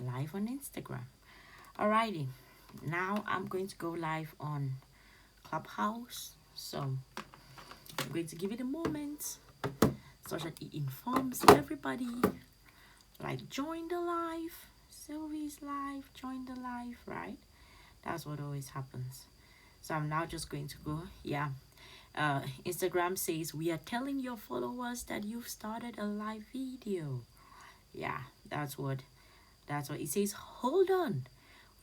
live on Instagram. Alrighty, now I'm going to go live on Clubhouse. So I'm going to give it a moment so that it informs everybody. Like, join the live. Sylvie's live, join the live, right? That's what always happens. So I'm now just going to go, Instagram says, we are telling your followers that you've started a live video. Yeah, that's what it says. Hold on,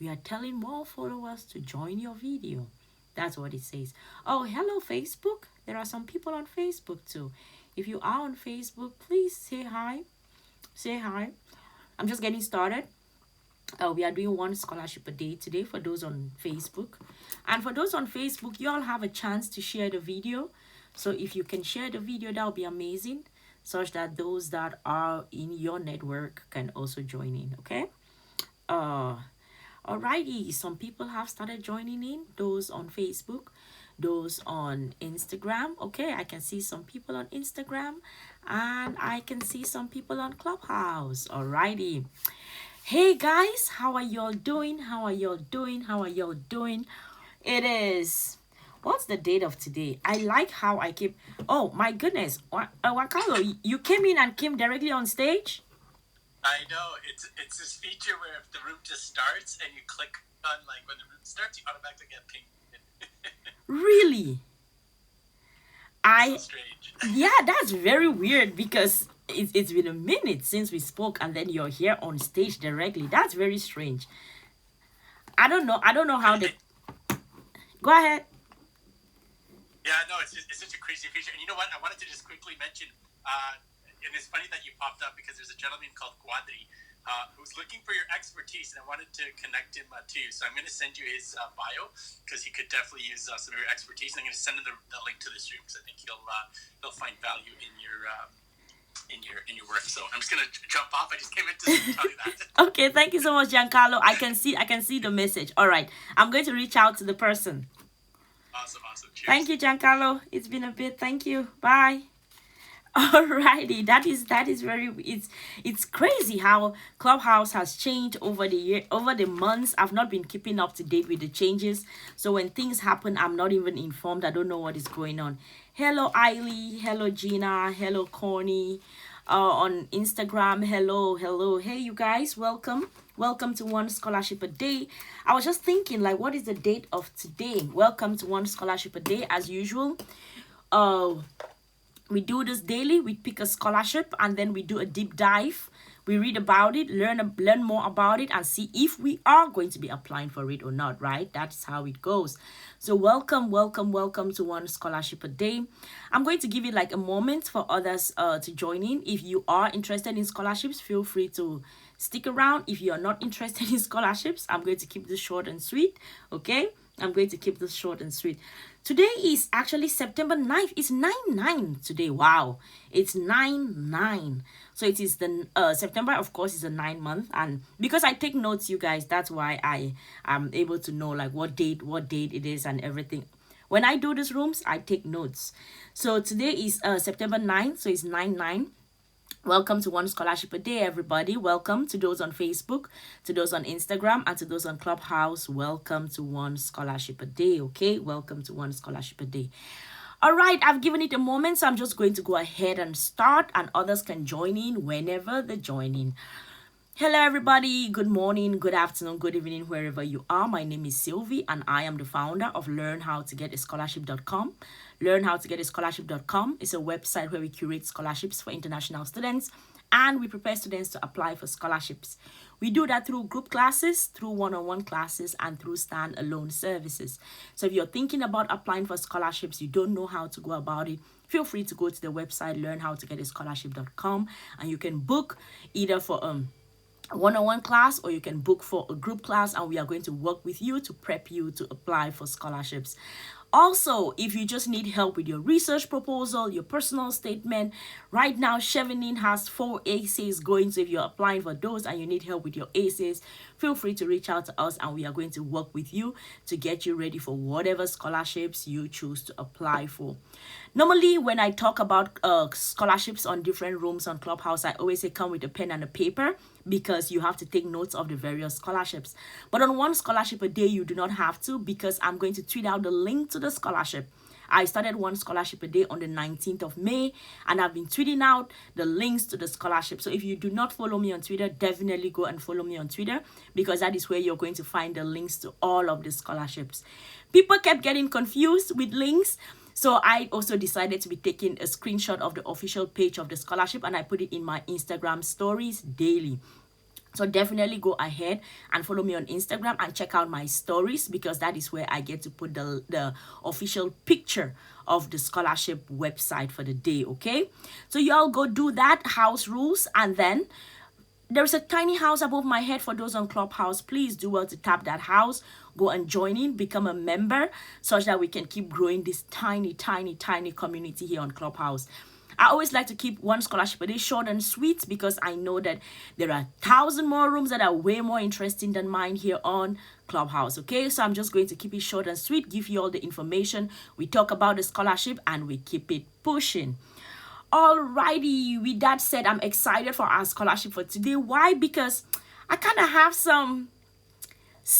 we are telling more followers to join your video. That's what it says. Oh, hello Facebook. There are some people on Facebook too. If you are on Facebook, please say hi. I'm just getting started. We are doing one scholarship a day today for those on Facebook. And for those on Facebook, you all have a chance to share the video. So if you can share the video, that would be amazing, such that those that are in your network can also join in, okay? Alrighty, some people have started joining in, those on Facebook, those on Instagram. Okay, I can see some people on Instagram, and I can see some people on Clubhouse. Alrighty. Hey guys, how are y'all doing? It is, what's the date of today? I like how I keep, oh my goodness, Wakalo, you came in and came directly on stage? I know, it's this feature where if the room just starts and you click on, like, when the room starts, you automatically get pinged. Really? So strange. Yeah, that's very weird because it's been a minute since we spoke and then you're here on stage directly. That's very strange. I don't know how they... Go ahead. Yeah, no, it's such a crazy feature. And you know what? I wanted to just quickly mention, and it's funny that you popped up because there's a gentleman called Quadri who's looking for your expertise, and I wanted to connect him to you. So I'm going to send you his bio because he could definitely use some of your expertise. And I'm going to send him the link to this room because I think he'll find value in your work. So I'm just going to jump off. I just came in to tell you that. Okay, thank you so much, Giancarlo. I can see the message. All right, I'm going to reach out to the person. Awesome. Cheers. Thank you, Giancarlo. It's been a bit. Thank you. Bye. Alrighty, that is very, it's crazy how Clubhouse has changed over the months. I've not been keeping up to date with the changes, so when things happen, I'm not even informed. I don't know what is going on. Hello Eiley, hello Gina, hello Corny, on Instagram. Hello. Hey you guys, welcome to One Scholarship a Day. I was just thinking, like, what is the date of today? Welcome to One Scholarship a Day. As usual, we do this daily. We pick a scholarship and then we do a deep dive. We read about it, learn more about it, and see if we are going to be applying for it or not, right? That's how it goes. So welcome to One Scholarship a Day. I'm going to give it like a moment for others to join in. If you are interested in scholarships, feel free to stick around. If you are not interested in scholarships, I'm going to keep this short and sweet, okay? I'm going to keep this short and sweet. Today is actually September 9th. It's 9/9 today. Wow. It's 9/9. So it is the September, of course, is a 9 month. And because I take notes, you guys, that's why I am able to know like what date it is and everything. When I do these rooms, I take notes. So today is September 9th. So it's 9/9. Welcome to One Scholarship a Day, everybody. Welcome to those on Facebook, to those on Instagram, and to those on Clubhouse. Welcome to One Scholarship a Day, okay? Welcome to One Scholarship a Day. All right, I've given it a moment, so I'm just going to go ahead and start, and others can join in whenever they join in. Hello, everybody. Good morning, good afternoon, good evening, wherever you are. My name is Sylvie, and I am the founder of LearnHowToGetAScholarship.com. LearnHowToGetAScholarship.com is a website where we curate scholarships for international students, and we prepare students to apply for scholarships. We do that through group classes, through one-on-one classes, and through stand-alone services. So if you're thinking about applying for scholarships, you don't know how to go about it, feel free to go to the website LearnHowToGetAScholarship.com, and you can book either for one-on-one class or you can book for a group class, and we are going to work with you to prep you to apply for scholarships. Also, if you just need help with your research proposal, your personal statement, right now Chevening has 4 essays going. So if you're applying for those and you need help with your essays, feel free to reach out to us and we are going to work with you to get you ready for whatever scholarships you choose to apply for. Normally, when I talk about scholarships on different rooms on Clubhouse, I always say come with a pen and a paper, because you have to take notes of the various scholarships. But on one scholarship a day, you do not have to, because I'm going to tweet out the link to the scholarship. I started one scholarship a day on the 19th of May, and I've been tweeting out the links to the scholarship. So if you do not follow me on Twitter, definitely go and follow me on Twitter, because that is where you're going to find the links to all of the scholarships. People kept getting confused with links, so I also decided to be taking a screenshot of the official page of the scholarship, and I put it in my Instagram stories daily. So definitely go ahead and follow me on Instagram and check out my stories, because that is where I get to put the official picture of the scholarship website for the day, okay? So y'all go do that, house rules, and then there's a tiny house above my head for those on Clubhouse. Please do well to tap that house, go and join in, become a member, such that we can keep growing this tiny, tiny, tiny community here on Clubhouse. I always like to keep one scholarship a day short and sweet, because I know that there are 1,000 more rooms that are way more interesting than mine here on Clubhouse, okay? So I'm just going to keep it short and sweet, give you all the information. We talk about the scholarship and we keep it pushing. Alrighty, with that said, I'm excited for our scholarship for today. Why? Because I kind of have some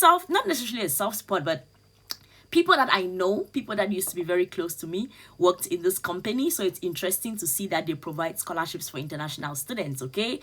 not necessarily a soft spot, but people that I know, people that used to be very close to me, worked in this company. So it's interesting to see that they provide scholarships for international students, okay?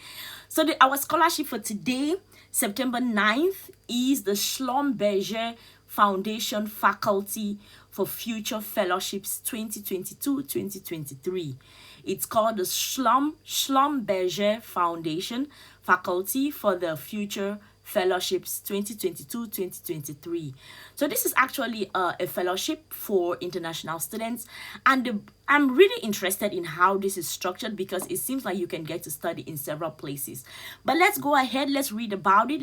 So our scholarship for today, September 9th, is the Schlumberger Foundation Faculty for Future Fellowships 2022-2023. It's called the Schlumberger Foundation Faculty for the Future Fellowships 2022-2023. So this is actually a fellowship for international students, and I'm really interested in how this is structured, because it seems like you can get to study in several places. But let's go ahead, let's read about it,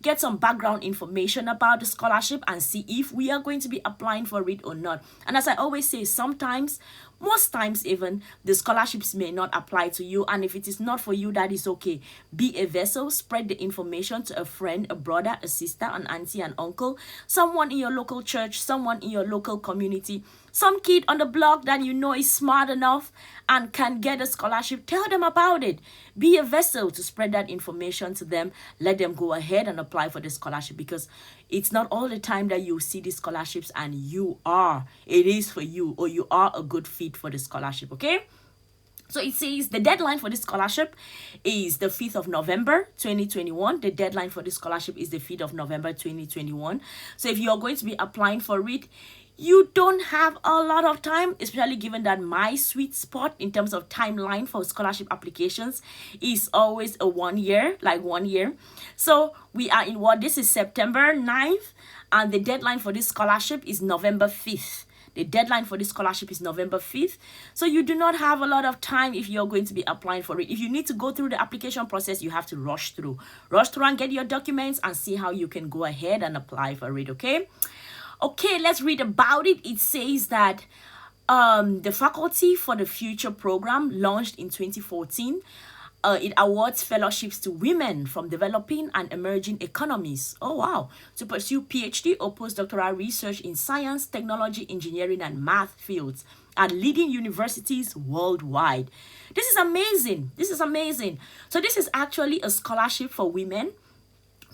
get some background information about the scholarship, and see if we are going to be applying for it or not. And as I always say, sometimes, most times even, the scholarships may not apply to you, and if it is not for you, that is okay. Be a vessel, spread the information to a friend, a brother, a sister, an auntie, an uncle, someone in your local church, someone in your local community, some kid on the block that you know is smart enough and can get a scholarship. Tell them about it. Be a vessel to spread that information to them. Let them go ahead and apply for the scholarship, because it's not all the time that you see these scholarships and it is for you, or you are a good fit for the scholarship, okay? So it says the deadline for this scholarship is the 5th of November 2021. The deadline for this scholarship is the 5th of November 2021. So if you're going to be applying for it, you don't have a lot of time, especially given that my sweet spot in terms of timeline for scholarship applications is always a 1 year, like 1 year. So we are in this is September 9th, and the deadline for this scholarship is November 5th. The deadline for this scholarship is November 5th. So you do not have a lot of time if you're going to be applying for it. If you need to go through the application process, you have to rush through and get your documents and see how you can go ahead and apply for it, okay? Okay, let's read about it. It says that the Faculty for the Future program launched in 2014. It awards fellowships to women from developing and emerging economies. Oh, wow. To pursue PhD or postdoctoral research in science, technology, engineering, and math fields at leading universities worldwide. This is amazing. So this is actually a scholarship for women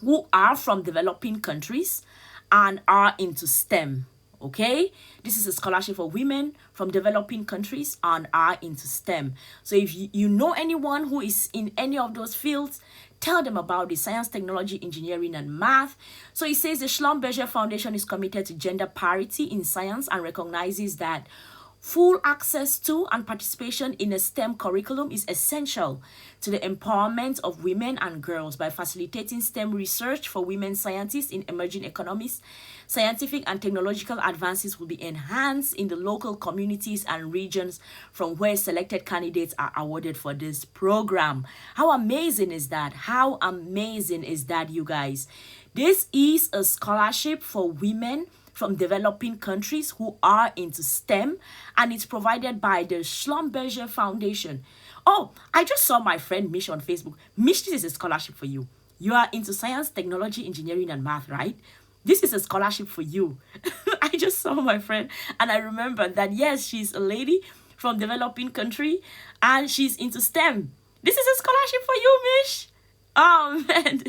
who are from developing countries and are into STEM. Okay, this is a scholarship for women from developing countries and are into STEM. So if you know anyone who is in any of those fields, tell them about the science, technology, engineering, and math. So it says the Schlumberger Foundation is committed to gender parity in science and recognizes that full access to and participation in a STEM curriculum is essential to the empowerment of women and girls. By facilitating STEM research for women scientists in emerging economies, scientific and technological advances will be enhanced in the local communities and regions from where selected candidates are awarded for this program. How amazing is that? How amazing is that, you guys? This is a scholarship for women from developing countries who are into STEM, and it's provided by the Schlumberger Foundation. Oh, I just saw my friend Mish on Facebook. Mish, this is a scholarship for you. You are into science, technology, engineering, and math, right? This is a scholarship for you. I just saw my friend, and I remember that, yes, she's a lady from developing country, and she's into STEM. This is a scholarship for you, Mish. Oh man,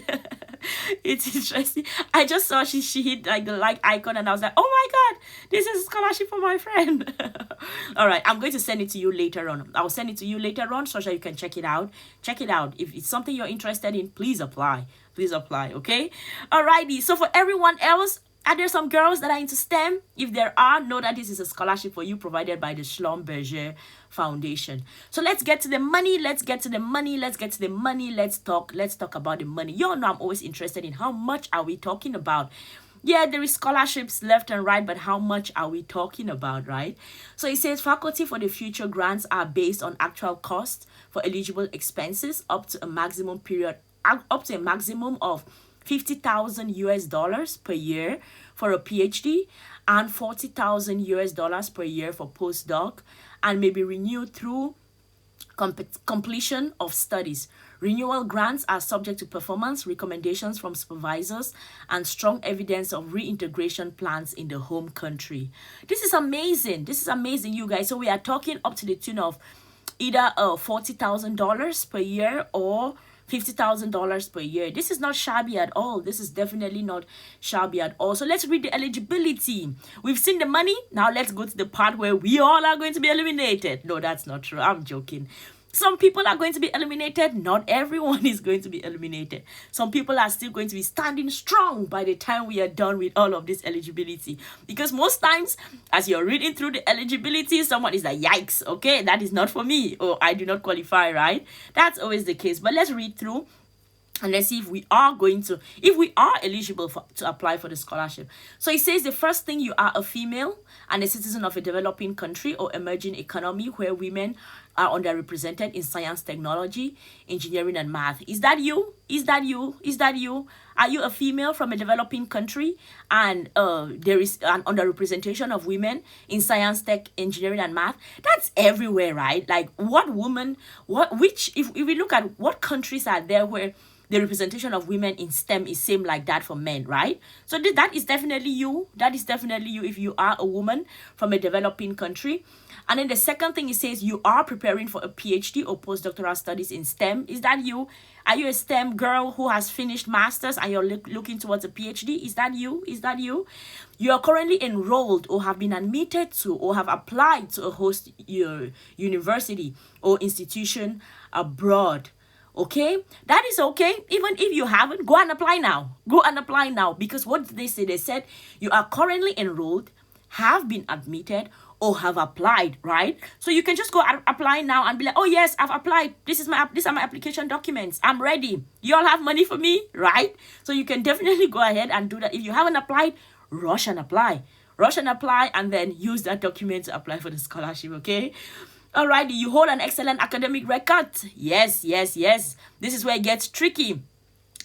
it's interesting. I just saw she hit like the like icon, and I was like, oh my god, this is a scholarship for my friend. All right, I'm going to send it to you later on. I'll send it to you later on so that you can check it out. Check it out. If it's something you're interested in, please apply. Please apply. Okay. Alrighty. So for everyone else, are there some girls that are into STEM? If there are, know that this is a scholarship for you provided by the Schlumberger Foundation. So let's get to the money. Let's get to the money. Let's get to the money. Let's talk. Let's talk about the money. You all know I'm always interested in how much are we talking about. Yeah, there is scholarships left and right, but how much are we talking about, right? So it says faculty for the future grants are based on actual costs for eligible expenses up to a maximum of 50,000 US dollars per year for a PhD and 40,000 US dollars per year for postdoc, and may be renewed through completion of studies. Renewal grants are subject to performance, recommendations from supervisors, and strong evidence of reintegration plans in the home country. This is amazing. This is amazing, you guys. So we are talking up to the tune of either $40,000 per year or $50,000 per year. This is not shabby at all. This is definitely not shabby at all. So let's read the eligibility. We've seen the money. Now let's go to the part where we all are going to be eliminated. No, that's not true. I'm joking. Some people are going to be eliminated. Not everyone is going to be eliminated. Some people are still going to be standing strong by the time we are done with all of this eligibility. Because most times, as you're reading through the eligibility, someone is like, yikes, okay, that is not for me. Or I do not qualify, right? That's always the case. But let's read through. And let's see if we are eligible to apply for the scholarship. So it says the first thing, you are a female and a citizen of a developing country or emerging economy where women are underrepresented in science, technology, engineering, and math. Is that you? Is that you? Is that you? Are you a female from a developing country and there is an underrepresentation of women in science, tech, engineering, and math? That's everywhere, right? Like if we look at what countries are there where the representation of women in STEM is same like that for men, right? So that is definitely you. That is definitely you if you are a woman from a developing country. And then the second thing, it says you are preparing for a PhD or postdoctoral studies in STEM. Is that you? Are you a STEM girl who has finished masters and you're looking towards a PhD? Is that you? Is that you? You are currently enrolled or have been admitted to or have applied to a host your university or institution abroad. Okay, that is okay. Even if you haven't, go and apply now. Go and apply now. Because what did they say? They said you are currently enrolled, have been admitted, or have applied, right? So you can just go and apply now and be like, oh yes, I've applied. These are my application documents. I'm ready. You all have money for me, right? So you can definitely go ahead and do that. If you haven't applied, rush and apply. Rush and apply, and then use that document to apply for the scholarship, okay? Alrighty, you hold an excellent academic record. Yes, yes, yes. This is where it gets tricky.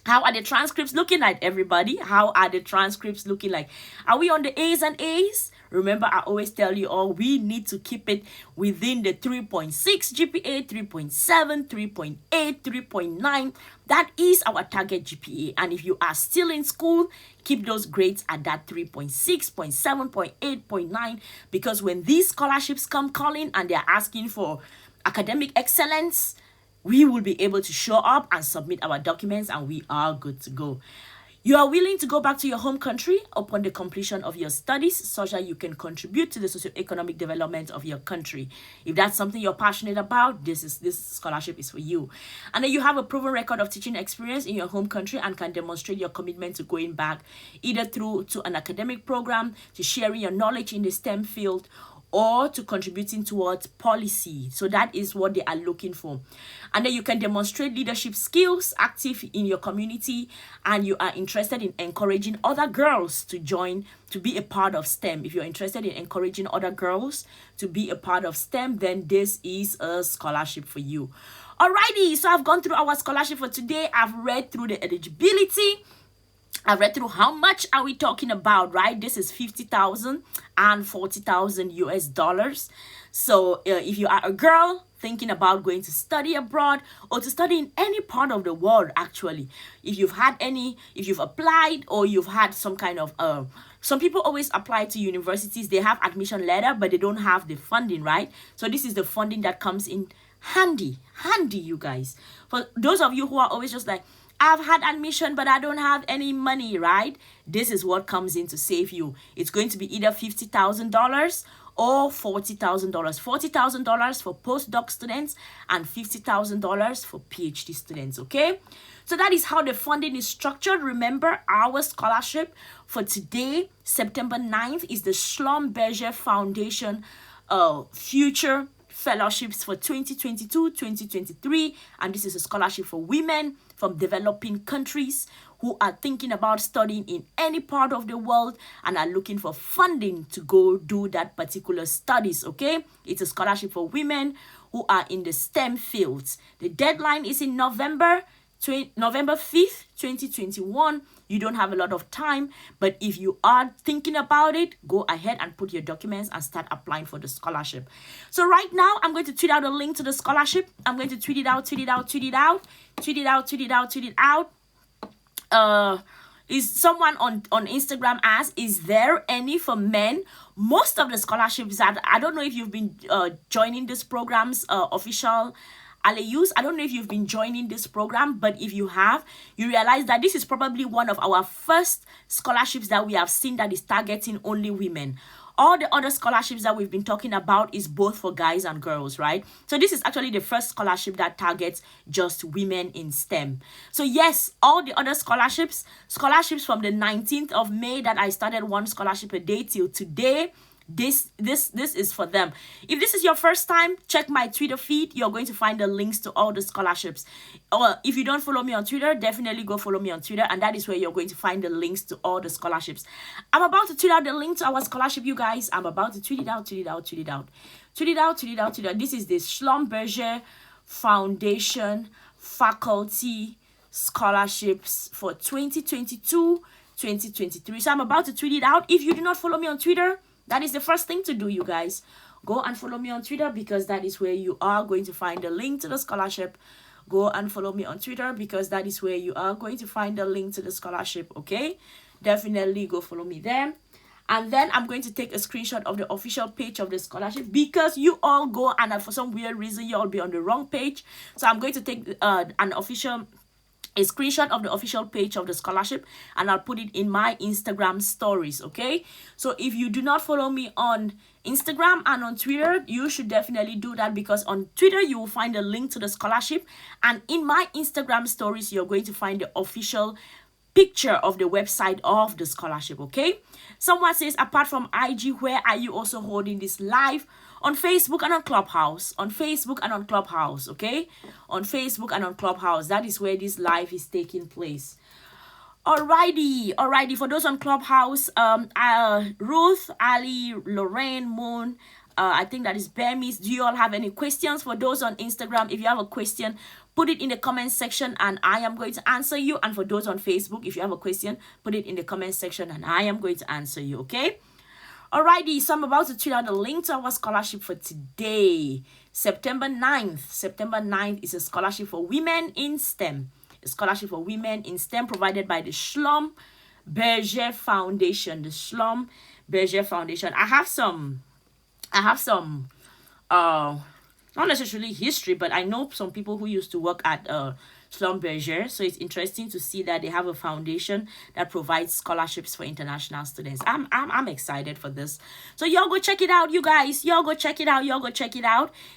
How are the transcripts looking like, everybody? How are the transcripts looking like? Are we on the A's and A's? Remember, I always tell you all, we need to keep it within the 3.6 GPA, 3.7, 3.8, 3.9. That is our target GPA. And if you are still in school, keep those grades at that 3.6, 0.7, 0.8, 0.9. Because when these scholarships come calling and they're asking for academic excellence, we will be able to show up and submit our documents, and we are good to go. You are willing to go back to your home country upon the completion of your studies such that you can contribute to the socio-economic development of your country. If that's something you're passionate about, this scholarship is for you. And then you have a proven record of teaching experience in your home country and can demonstrate your commitment to going back either through to an academic program, to sharing your knowledge in the STEM field, or to contributing towards policy. So that is what they are looking for. And then you can demonstrate leadership skills, active in your community, and you are interested in encouraging other girls to join, to be a part of STEM. If you're interested in encouraging other girls to be a part of STEM, then this is a scholarship for you. Alrighty, so I've gone through our scholarship for today. I've read through the eligibility. I read through how much are we talking about, right? This is 50,000 and 40,000 US dollars. So if you are a girl thinking about going to study abroad or to study in any part of the world, actually, if you've applied or you've had some kind of, some people always apply to universities, they have admission letter, but they don't have the funding, right? So this is the funding that comes in handy, you guys. For those of you who are always just like, I've had admission, but I don't have any money, right? This is what comes in to save you. It's going to be either $50,000 or $40,000. $40,000 for postdoc students and $50,000 for PhD students, okay? So that is how the funding is structured. Remember, our scholarship for today, September 9th, is the Schlumberger Foundation Future Fellowships for 2022-2023, and this is a scholarship for women from developing countries who are thinking about studying in any part of the world and are looking for funding to go do that particular studies, okay? It's a scholarship for women who are in the STEM fields. The deadline is in November 5th, 2021. You don't have a lot of time, but if you are thinking about it, go ahead and put your documents and start applying for the scholarship. So right now, I'm going to tweet out a link to the scholarship. I'm going to tweet it out. Is someone on Instagram asked, is there any for men? Most of the scholarships that, I don't know if you've been joining this program's official Aleus. I don't know if you've been joining this program, but if you have, you realize that this is probably one of our first scholarships that we have seen that is targeting only women. All the other scholarships that we've been talking about is both for guys and girls, right? So this is actually the first scholarship that targets just women in STEM. So yes, all the other scholarships from the 19th of May that I started one scholarship a day till today, this is for them. If this is your first time, check my Twitter feed. You're going to find the links to all the scholarships. Or if you don't follow me on Twitter, definitely go follow me on Twitter, and that is where you're going to find the links to all the scholarships. I'm about to tweet out the link to our scholarship, you guys. I'm about to tweet it out. This is the Schlumberger Foundation Faculty Scholarships for 2022-2023. So I'm about to tweet it out. If you do not follow me on Twitter, that is the first thing to do, you guys. Go and follow me on Twitter, because that is where you are going to find the link to the scholarship. Go and follow me on Twitter, because that is where you are going to find the link to the scholarship, okay? Definitely go follow me there. And then I'm going to take a screenshot of the official page of the scholarship, because you all go and for some weird reason you all be on the wrong page. So I'm going to take a screenshot of the official page of the scholarship, and I'll put it in my Instagram stories, okay? So if you do not follow me on Instagram and on Twitter, you should definitely do that, because on Twitter you will find a link to the scholarship, and in my Instagram stories you're going to find the official picture of the website of the scholarship, okay? Someone says, apart from IG, where are you also holding this live? On Facebook and on Clubhouse. On Facebook and on Clubhouse, okay? On Facebook and on Clubhouse. That is where this live is taking place. Alrighty. For those on Clubhouse, Ruth, Ali, Lorraine, Moon, I think that is Bemis. Do you all have any questions? For those on Instagram, if you have a question, put it in the comment section and I am going to answer you. And for those on Facebook, if you have a question, put it in the comment section and I am going to answer you, okay? Alrighty, so I'm about to tweet out the link to our scholarship for today, September 9th. September 9th is a scholarship for women in STEM. A scholarship for women in STEM provided by the Schlumberger Foundation. The Schlumberger Foundation. I have some not necessarily history, but I know some people who used to work at Schlumberger, so it's interesting to see that they have a foundation that provides scholarships for international students. I'm excited for this. So y'all go check it out, you guys. Y'all go check it out.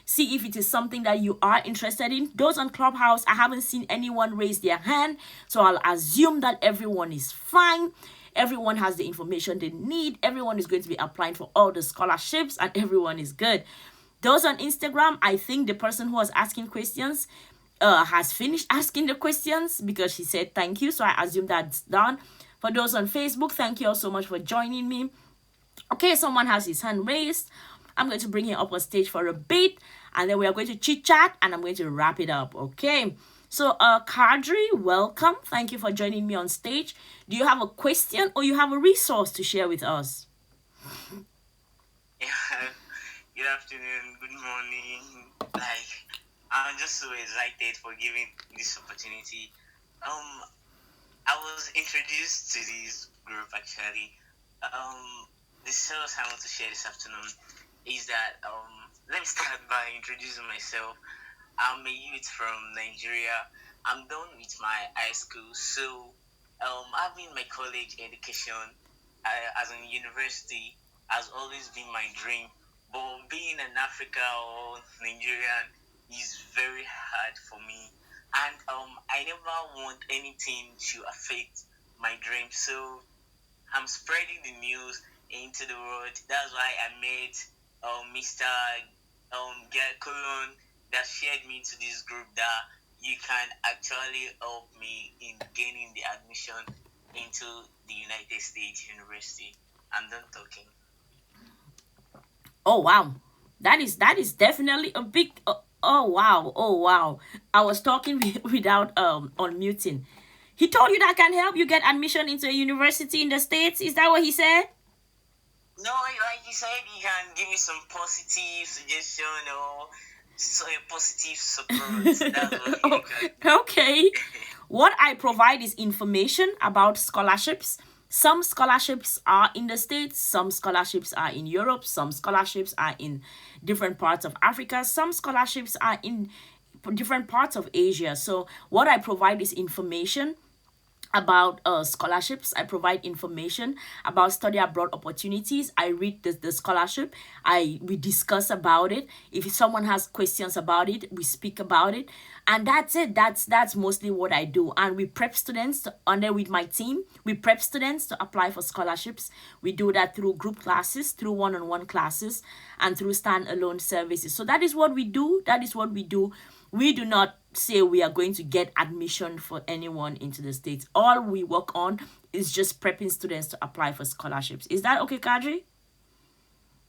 See if it is something that you are interested in. Those on Clubhouse, I haven't seen anyone raise their hand, so I'll assume that everyone is fine. Everyone has the information they need. Everyone is going to be applying for all the scholarships and everyone is good. Those on Instagram, I think the person who was asking questions has finished asking the questions, because she said thank you. So I assume that's done. For those on Facebook, thank you all so much for joining me. Okay, someone has his hand raised. I'm going to bring him up on stage for a bit, and then we are going to chit chat and I'm going to wrap it up. Okay. So Kadri, welcome. Thank you for joining me on stage. Do you have a question or you have a resource to share with us? Yeah. Good afternoon, good morning. I'm just so excited for giving this opportunity. I was introduced to this group actually. The source I want to share this afternoon is that let me start by introducing myself. I'm a youth from Nigeria. I'm done with my high school, so having my college education as a university has always been my dream. But being an African or Nigerian is very hard for me, and I never want anything to affect my dream. So I'm spreading the news into the world. That's why I met Mr. Colon that shared me to this group that you can actually help me in gaining the admission into the United States University. I'm done talking. Oh wow, that is definitely a big. Oh wow, oh wow. I was talking without unmuting. He told you that can help you get admission into a university in the States. Is that what he said? No, like you said, you can give me some positive suggestion or so a positive support. That's what you can Okay. What I provide is information about scholarships. Some scholarships are in the States, some scholarships are in Europe, some scholarships are in different parts of Africa, some scholarships are in different parts of Asia. So, what I provide is information about scholarships. I provide information about study abroad opportunities. I read the scholarship. We discuss about it. If someone has questions about it, we speak about it. And that's it. That's mostly what I do. And we prep students under with my team. We prep students to apply for scholarships. We do that through group classes, through one-on-one classes, and through standalone services. So that is what we do. That is what we do. We do not say we are going to get admission for anyone into the States. All we work on is just prepping students to apply for scholarships. Is that okay, Kadri?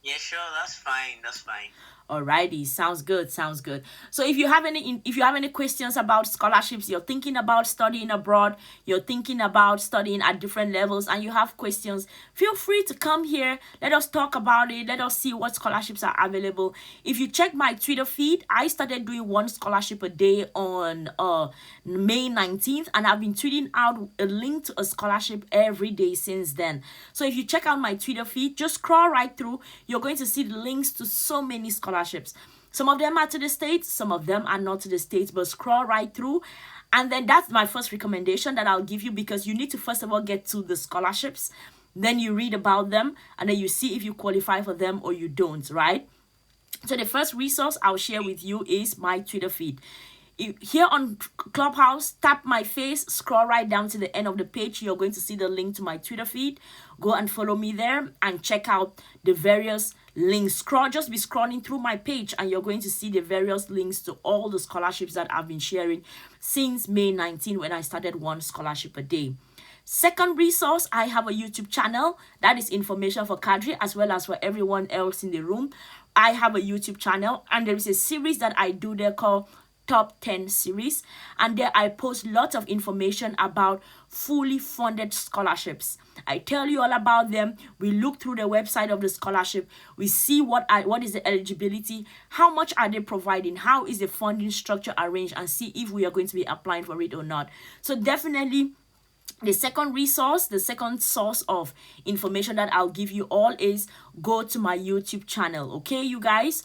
Yeah, sure, that's fine. That's fine. Alrighty, sounds good, sounds good. So if you have any questions about scholarships, you're thinking about studying abroad, you're thinking about studying at different levels, and you have questions, feel free to come here. Let us talk about it. Let us see what scholarships are available. If you check my Twitter feed, I started doing one scholarship a day on May 19th, and I've been tweeting out a link to a scholarship every day since then. So if you check out my Twitter feed, just scroll right through. You're going to see the links to so many scholarships. Some of them are to the States, some of them are not to the States, but scroll right through. And then that's my first recommendation that I'll give you, because you need to first of all get to the scholarships. Then you read about them, and then you see if you qualify for them or you don't, right? So the first resource I'll share with you is my Twitter feed. Here on Clubhouse, tap my face, scroll right down to the end of the page. You're going to see the link to my Twitter feed. Go and follow me there and check out the various links. Just be scrolling through my page, and you're going to see the various links to all the scholarships that I've been sharing since May 19, when I started one scholarship a day. Second resource, I have a YouTube channel. That is information for Kadri as well as for everyone else in the room. I have a YouTube channel, and there is a series that I do there called Top 10 series, and there I post lots of information about fully funded scholarships. I tell you all about them. We look through the website of the scholarship. We see what is the eligibility, how much are they providing, how is the funding structure arranged, and see if we are going to be applying for it or not. So definitely the second source of information that I'll give you all is go to my YouTube channel. Okay, you guys?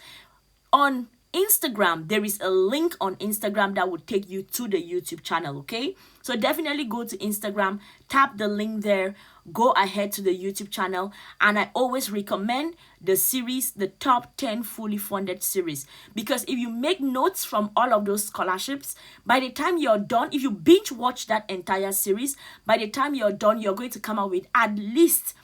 On Instagram, there is a link on Instagram that will take you to the YouTube channel. Okay, so definitely go to Instagram, tap the link there, go ahead to the YouTube channel, and I always recommend the series, the top 10 fully funded series, because if you make notes from all of those scholarships, by the time you're done, if you binge watch that entire series, by the time you're done, you're going to come up with at least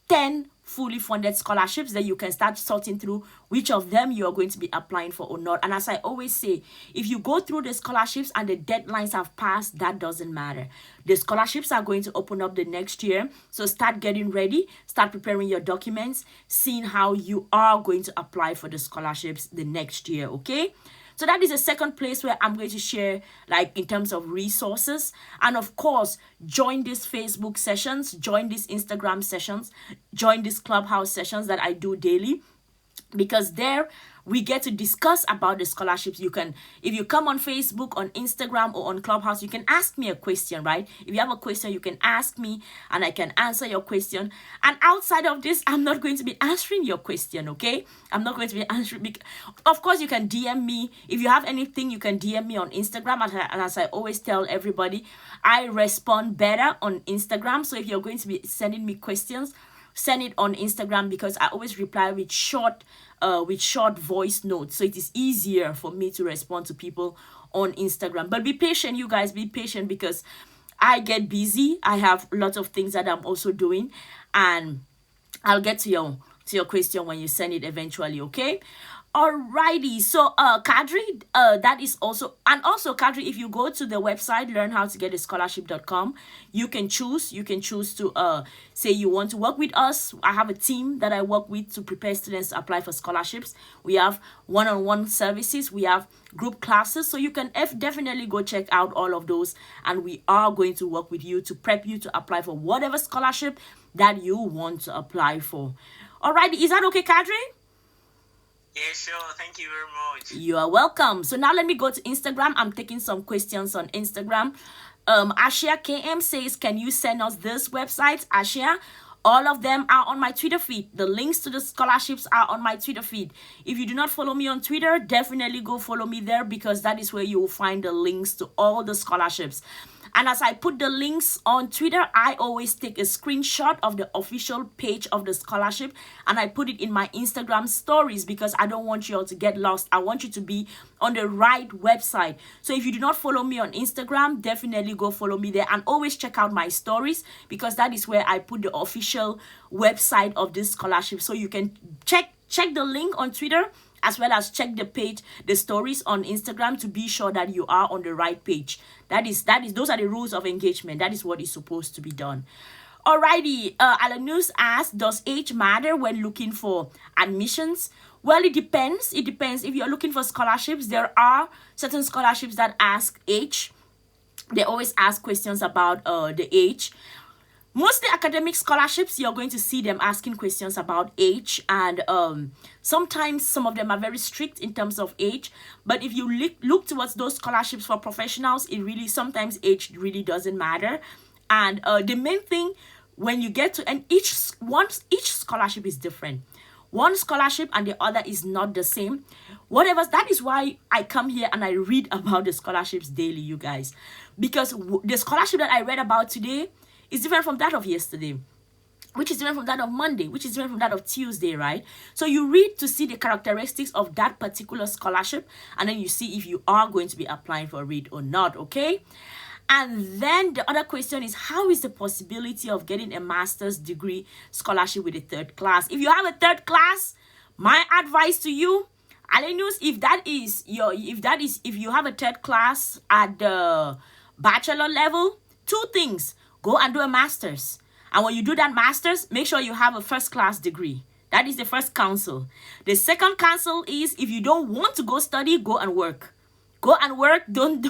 10 fully funded scholarships that you can start sorting through which of them you are going to be applying for or not. And as I always say, if you go through the scholarships and the deadlines have passed, that doesn't matter. The scholarships are going to open up the next year, so start getting ready, start preparing your documents, seeing how you are going to apply for the scholarships the next year. Okay, so that is the second place where I'm going to share, like, in terms of resources. And of course, join these Facebook sessions, join these Instagram sessions, join these Clubhouse sessions that I do daily, because there we get to discuss about the scholarships. You can, if you come on Facebook, on Instagram, or on Clubhouse, you can ask me a question, right? If you have a question, you can ask me and I can answer your question. And outside of this, I'm not going to be answering your question, okay? I'm not going to be answering. Of course, you can DM me. If you have anything, you can DM me on Instagram. And as I always tell everybody, I respond better on Instagram. So if you're going to be sending me questions, send it on Instagram, because I always reply with short voice notes, so it is easier for me to respond to people on Instagram. But be patient, you guys, be patient, because I get busy. I have lots of things that I'm also doing, and I'll get to your question when you send it eventually, okay? Alrighty, so Kadri, that is also, and also Kadri, if you go to the website learnhowtogetascholarship.com, you can choose to say you want to work with us. I have a team that I work with to prepare students to apply for scholarships. We have one-on-one services, we have group classes, so you can definitely go check out all of those, and we are going to work with you to prep you to apply for whatever scholarship that you want to apply for. Alrighty, is that okay, Kadri? Yeah, sure. Thank you very much. You are welcome. So now let me go to Instagram. I'm taking some questions on Instagram. Ashia KM says, can you send us this website? Ashia, all of them are on my Twitter feed. The links to the scholarships are on my Twitter feed. If you do not follow me on Twitter, definitely go follow me there, because that is where you will find the links to all the scholarships. And as I put the links on Twitter, I always take a screenshot of the official page of the scholarship and I put it in my Instagram stories, because I don't want you all to get lost. I want you to be on the right website. So if you do not follow me on Instagram, definitely go follow me there, and always check out my stories, because that is where I put the official website of this scholarship. So you can check the link on Twitter, as well as check the page, the stories on Instagram, to be sure that you are on the right page. Those are the rules of engagement. That is what is supposed to be done. Alrighty, Alanus asks, does age matter when looking for admissions? Well, it depends. It depends. If you're looking for scholarships, there are certain scholarships that ask age. They always ask questions about the age. Mostly academic scholarships, you're going to see them asking questions about age, and sometimes some of them are very strict in terms of age. But if you look towards those scholarships for professionals, it really, sometimes age really doesn't matter. And the main thing, when you get to, and each scholarship is different. One scholarship and the other is not the same. That is why I come here and I read about the scholarships daily, you guys, because the scholarship that I read about today is different from that of yesterday, which is different from that of Monday, which is different from that of Tuesday, right? So you read to see the characteristics of that particular scholarship, and then you see if you are going to be applying for it or not, okay? And then the other question is, how is the possibility of getting a master's degree scholarship with a third class? If you have a third class, my advice to you, Alenus, if you have a third class at the bachelor level, two things: go and do a master's. And when you do that master's, make sure you have a first class degree. That is the first counsel. The second counsel is, if you don't want to go study, go and work. Go and work. Don't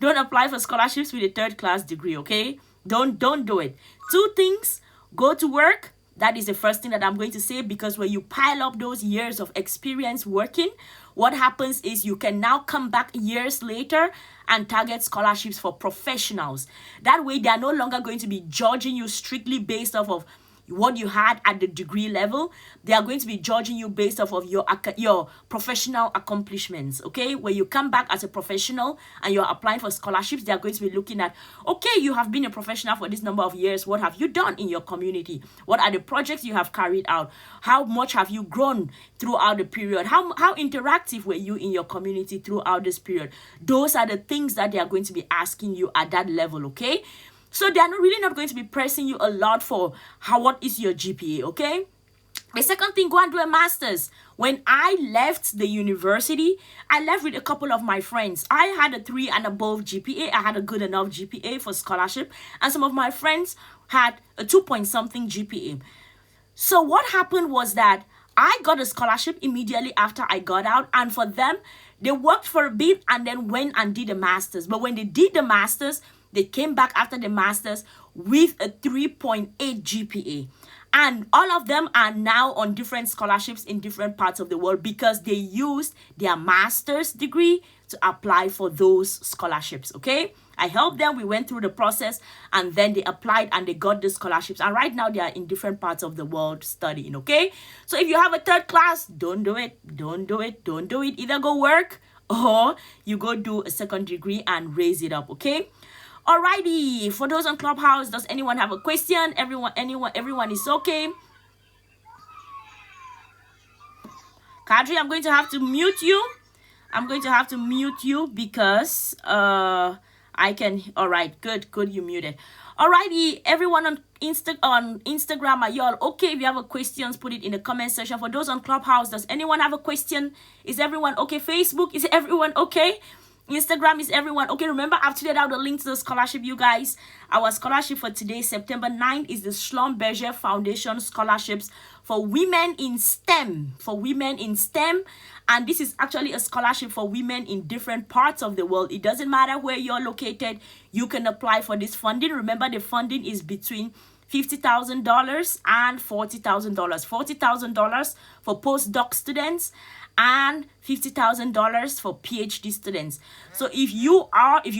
apply for scholarships with a third class degree, okay? Don't do it. Two things: go to work. That is the first thing that I'm going to say, because when you pile up those years of experience working, what happens is you can now come back years later and target scholarships for professionals. That way, they are no longer going to be judging you strictly based off of what you had at the degree level. They are going to be judging you based off of your professional accomplishments, okay? When you come back as a professional and you're applying for scholarships, they are going to be looking at, okay, you have been a professional for this number of years. What have you done in your community? What are the projects you have carried out? How much have you grown throughout the period? How interactive were you in your community throughout this period? Those are the things that they are going to be asking you at that level, okay? So they are really not going to be pressing you a lot for what is your GPA, okay? The second thing, go and do a master's. When I left the university, I left with a couple of my friends. I had a 3 and above GPA. I had a good enough GPA for scholarship. And some of my friends had a 2-point-something GPA. So what happened was that I got a scholarship immediately after I got out. And for them, they worked for a bit and then went and did a master's. But when they did the master's, they came back after the master's with a 3.8 GPA. And all of them are now on different scholarships in different parts of the world because they used their master's degree to apply for those scholarships, okay? I helped them. We went through the process and then they applied and they got the scholarships. And right now they are in different parts of the world studying, okay? So if you have a third class, don't do it. Don't do it. Don't do it. Either go work or you go do a second degree and raise it up, okay? Alrighty, for those on Clubhouse, does anyone have a question? Everyone is okay? Kadri, I'm going to have to mute you. I'm going to have to mute you because I can. All right, good, you muted. Alrighty, everyone on Instagram, are you all okay? If you have a questions, put it in the comment section. For those on Clubhouse, does anyone have a question? Is everyone okay? Facebook, is everyone okay? Instagram, is everyone okay? Remember, I've tweeted out the link to the scholarship, you guys. Our scholarship for today, September 9th, is the Schlumberger Foundation scholarships for women in STEM. And this is actually a scholarship for women in different parts of the world. It doesn't matter where you're located. You can apply for this funding. Remember, the funding is between $50,000 and $40,000. $40,000 for postdoc students and $50,000 for PhD students. So if you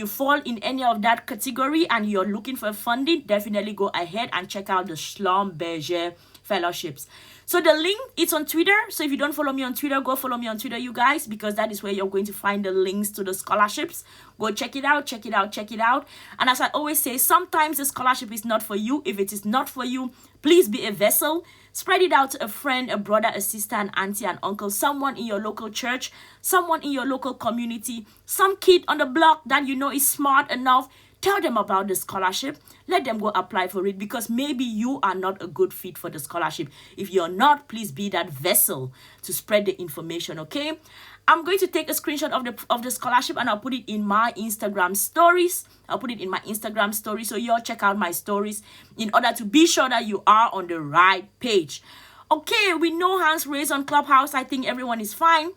fall in any of that category and you're looking for funding, definitely go ahead and check out the Schlumberger fellowships. So the link, it's on Twitter. So if you don't follow me on Twitter, go follow me on Twitter, you guys, because that is where you're going to find the links to the scholarships. Go check it out. And as I always say, sometimes the scholarship is not for you. If it is not for you, please be a vessel. Spread it out to a friend, a brother, a sister, an auntie, an uncle, someone in your local church, someone in your local community, some kid on the block that you know is smart enough. Tell them about the scholarship. Let them go apply for it because maybe you are not a good fit for the scholarship. If you're not, please be that vessel to spread the information, okay? I'm going to take a screenshot of the scholarship and I'll put it in my Instagram stories. So you all check out my stories in order to be sure that you are on the right page. Okay, with no hands raised on Clubhouse, I think everyone is fine.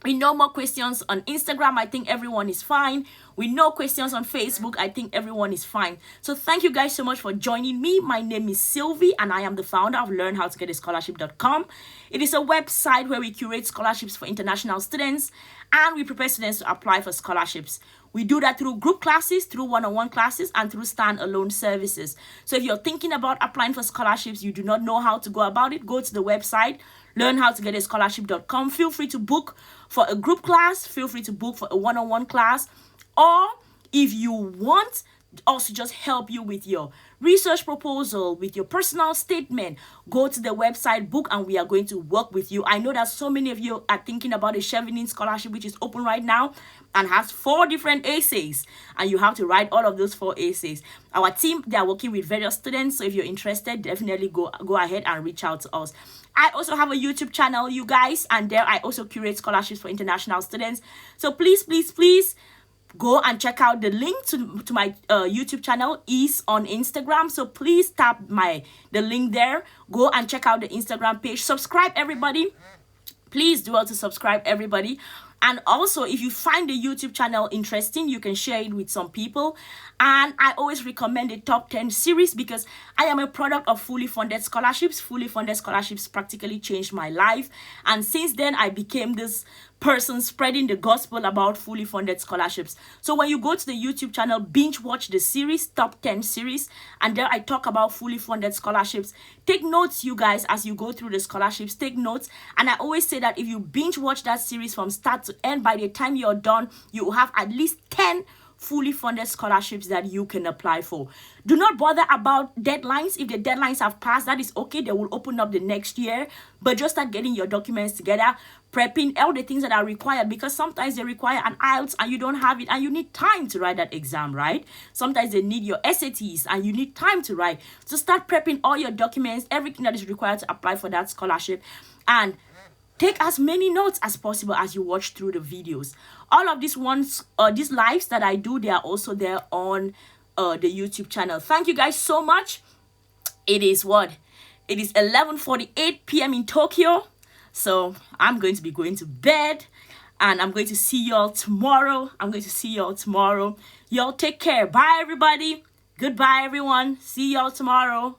With no more questions on Instagram, I think everyone is fine. With no questions on Facebook, I think everyone is fine. So thank you guys so much for joining me. My name is Sylvie and I am the founder of LearnHowToGetAScholarship.com. It is a website where we curate scholarships for international students and we prepare students to apply for scholarships. We do that through group classes, through one-on-one classes, and through standalone services. So if you're thinking about applying for scholarships, you do not know how to go about it, go to the website, LearnHowToGetAScholarship.com. Feel free to book for a group class. Feel free to book for a one-on-one class. Or if you want us to just help you with your research proposal, with your personal statement, go to the website, book, and we are going to work with you. I know that so many of you are thinking about a Chevening scholarship, which is open right now and has 4 different essays, and you have to write all of those 4 essays. Our team, they are working with various students, so if you're interested, definitely go ahead and reach out to us. I also have a YouTube channel, you guys, and there I also curate scholarships for international students. So please go and check out the link to my YouTube channel is on Instagram. So please tap the link there. Go and check out the Instagram page. Subscribe, everybody. Please do also subscribe, everybody. And also, if you find the YouTube channel interesting, you can share it with some people. And I always recommend the top 10 series because I am a product of fully funded scholarships. Fully funded scholarships practically changed my life. And since then, I became this person spreading the gospel about fully funded scholarships. So when you go to the YouTube channel, binge watch the series, top 10 series, and there I talk about fully funded scholarships. Take notes, you guys, as you go through the scholarships, take notes. And I always say that if you binge watch that series from start to end, by the time you're done, you will have at least 10 fully funded scholarships that you can apply for. Do not bother about deadlines. If the deadlines have passed, that is okay. They will open up the next year. But just start getting your documents together, prepping all the things that are required, because sometimes they require an IELTS and you don't have it and you need time to write that exam, right? Sometimes they need your SATs and you need time to write. So start prepping all your documents, everything that is required to apply for that scholarship, and take as many notes as possible as you watch through the videos. All of these these lives that I do, they are also there on the YouTube channel. Thank you guys so much. It is 11:48 p.m. in Tokyo. So I'm going to be going to bed and I'm going to see y'all tomorrow. Y'all take care. Bye, everybody. Goodbye, everyone. See y'all tomorrow.